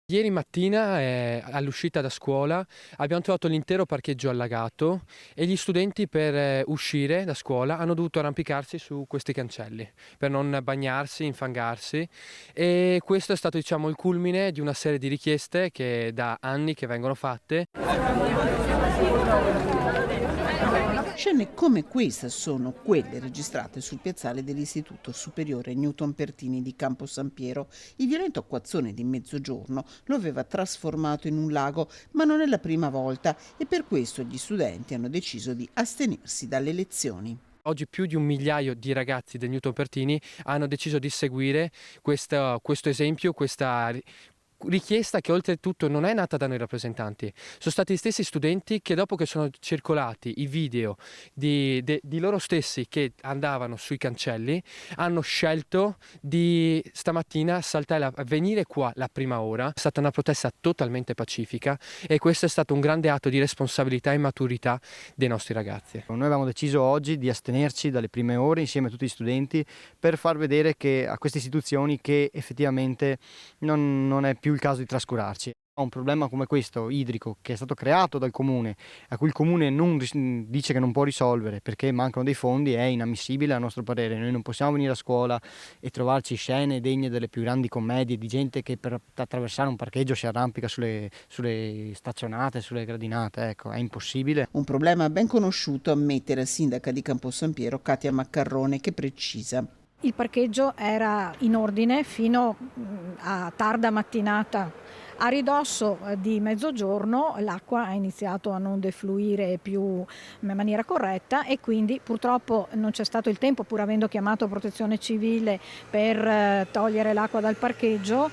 Ieri mattina all'uscita da scuola abbiamo trovato l'intero parcheggio allagato e gli studenti per uscire da scuola hanno dovuto arrampicarsi su questi cancelli per non bagnarsi, infangarsi, e questo è stato, diciamo, il culmine di una serie di richieste che da anni che vengono fatte. Scene come questa sono quelle registrate sul piazzale dell'Istituto Superiore Newton Pertini di Campo San Piero. Il violento acquazzone di mezzogiorno lo aveva trasformato in un lago, ma non è la prima volta e per questo gli studenti hanno deciso di astenersi dalle lezioni. Oggi più di 1 migliaio di ragazzi del Newton Pertini hanno deciso di seguire questo esempio, questa richiesta che oltretutto non è nata da noi rappresentanti. Sono stati gli stessi studenti che, dopo che sono circolati i video di loro stessi che andavano sui cancelli, hanno scelto di stamattina venire qua la prima ora. È stata una protesta totalmente pacifica e questo è stato un grande atto di responsabilità e maturità dei nostri ragazzi. Noi avevamo deciso oggi di astenerci dalle prime ore insieme a tutti gli studenti per far vedere a queste istituzioni che effettivamente non è più il caso di trascurarci. Un problema come questo, idrico, che è stato creato dal comune, a cui il comune dice che non può risolvere perché mancano dei fondi, è inammissibile a nostro parere. Noi non possiamo venire a scuola e trovarci scene degne delle più grandi commedie di gente che per attraversare un parcheggio si arrampica sulle staccionate, sulle gradinate. Ecco, è impossibile. Un problema ben conosciuto, ammette la sindaca di Campo San Piero, Katia Maccarrone, che precisa. Il parcheggio era in ordine fino a tarda mattinata. A ridosso di mezzogiorno l'acqua ha iniziato a non defluire più in maniera corretta e quindi purtroppo non c'è stato il tempo, pur avendo chiamato Protezione Civile per togliere l'acqua dal parcheggio,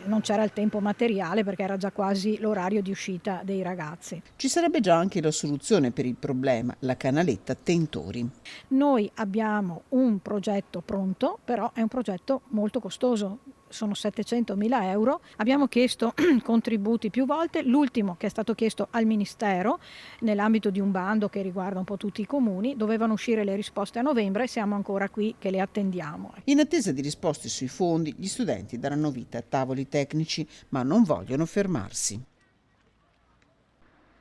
non c'era il tempo materiale perché era già quasi l'orario di uscita dei ragazzi. Ci sarebbe già anche la soluzione per il problema, la canaletta Tentori. Noi abbiamo un progetto pronto, però è un progetto molto costoso. Sono 700.000 euro. Abbiamo chiesto contributi più volte, l'ultimo che è stato chiesto al Ministero nell'ambito di un bando che riguarda un po' tutti i comuni. Dovevano uscire le risposte a novembre e siamo ancora qui che le attendiamo. In attesa di risposte sui fondi, gli studenti daranno vita a tavoli tecnici, ma non vogliono fermarsi.